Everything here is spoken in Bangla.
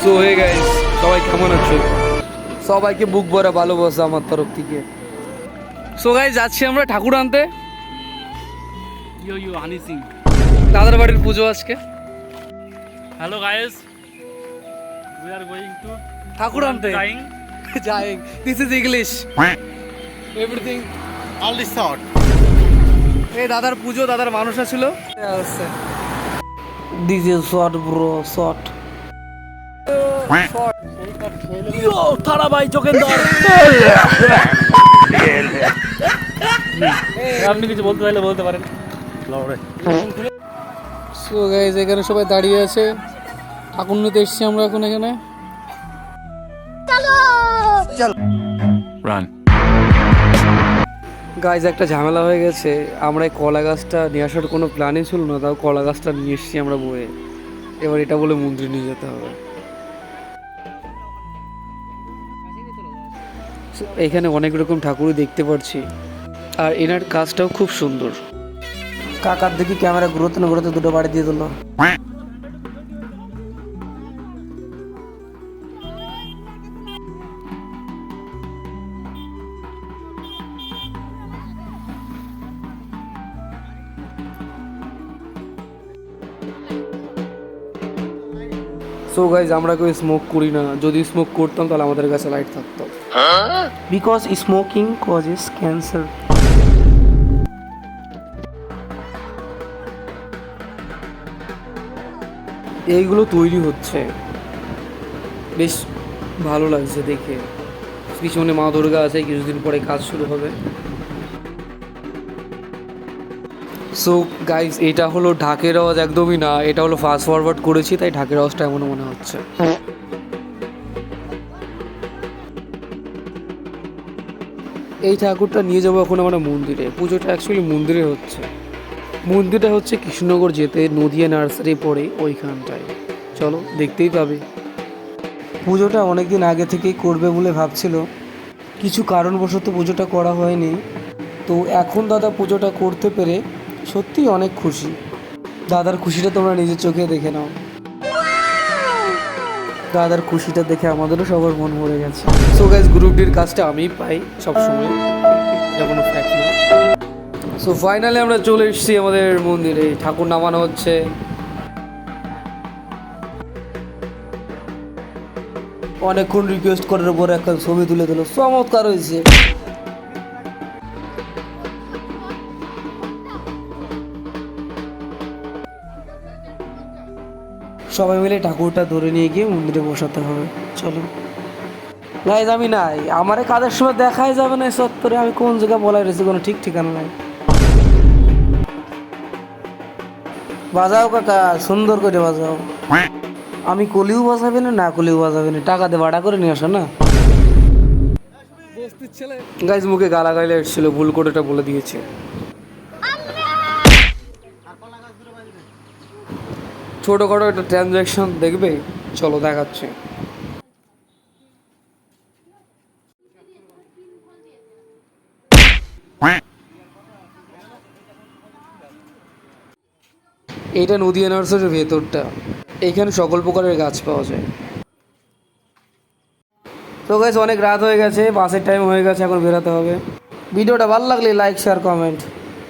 সো হে গাইস, সবাই কেমন আছো? সবাইকে বুক ভরা ভালোবাসা আমার তরফ থেকে। সো গাইস, যাচ্ছি আমরা ঠাকুর আনতে। ইউ হানি সিং। দাদার বাড়ির পুজো আজকে। Hello guys, we are going to ঠাকুর আনতে যাই। This is English everything All this sort. এই দাদার পুজো, দাদার মানুষ ছিল। This is short bro, short. তারা ভাই চোখেন্দর। আপনি কিছু বলতে চাইলে বলতে পারেন। সো গাইস, এখানে সবাই দাঁড়িয়ে আছে। ঠাকুর নিতে এসেছি আমরা এখন এখানে। রান গাইজ, একটা ঝামেলা হয়ে গেছে। আমরা এই কলা গাছটা নিয়ে আসার কোনো প্ল্যানই ছিল না, তাও কলা গাছটা নিয়ে এসেছি আমরা বয়ে। এবার এটা বলে মন্দিরে নিয়ে যেতে হবে। So, এখানে অনেক রকম ঠাকুরই দেখতে পাচ্ছি, আর এনার কাজটাও খুব সুন্দর। কাকার দেখি ক্যামেরা ঘুরোতে না ঘুরোতে দুটো বাড়ি দিয়ে দিল। সো গাইজ, আমরা কেউ স্মোক করি না। যদি স্মোক করতাম তাহলে আমাদের কাছে লাইট থাকতো। Because smoking causes cancer. এইগুলো তৈরি হচ্ছে, বেশ ভালো লাগছে দেখে। পিছনে মা দুর্গা আছে, কিছুদিন পরে কাজ শুরু হবে। সো গাইজ, এটা হলো ঢাকের আওয়াজ একদমই না, এটা হলো ফাস্ট ফরওয়ার্ড করেছি, তাই ঢাকের আওয়াজটা এমন মনে হচ্ছে। এই ঠাকুরটা নিয়ে যাবো এখন আমরা মন্দিরে। পুজোটা অ্যাকচুয়ালি মন্দিরে হচ্ছে। মন্দিরটা হচ্ছে কৃষ্ণনগর যেতে, নদিয়া নার্সারি পড়ে ওইখানটায়। চলো, দেখতেই পাবে। পুজোটা অনেকদিন আগে থেকেই করবে বলে ভাবছিল, কিছু কারণবশত পুজোটা করা হয়নি। তো এখন দাদা পুজোটা করতে পেরে সত্যি অনেক খুশি। দাদার খুশিটা তোমরা নিজের চোখে দেখে নাও। দাদার খুশিটা দেখে আমাদেরও সবার মন ভরে গেছে। সো গাইস, গ্রুপ ডির কাজটা আমিই পাই সবসময়, এটা কোনো ফ্যাক্ট না। সো ফাইনালি আমরা চলে এসেছি আমাদের মন্দিরে। ঠাকুর নামানো হচ্ছে। অনেকক্ষণ রিকোয়েস্ট করার পর একটা ছবি তুলে দিল, চমৎকার হয়েছে। সবাই মিলে ঠাকুরটা ধরে নিয়ে গিয়ে মন্দিরে বসাতে হবে। চলো গাইজ, আমি নাই, আমারে কাজের সময় দেখাই যাবে না চত্বরে। আমি কোন জায়গায় বলাই রয়েছি, কোনো ঠিক ঠিকানা নাই। বাজাও কাকা, সুন্দর করে বাজাও। আমি কলিও বাজাবে না, না কলিও বাজাবে না, টাকা দিয়ে ভাড়া করে নিয়ে আসো না। গাইজ, মুখে গালাগালি এসেছিল, ভুল করে এটা বলে দিয়েছে। ছোটোখাটো একটা ট্রানজ্যাকশন দেখবে, চলো দেখাচ্ছে। এটা নদিয়া নার্সারির ভেতরটা। এখানে সকল প্রকারের গাছ পাওয়া যায়। তো গাইস, অনেক রাত হয়ে গেছে, বাসের টাইম হয়ে গেছে, এখন বেরোতে হবে। ভিডিওটা ভালো লাগলে লাইক, শেয়ার, কমেন্ট।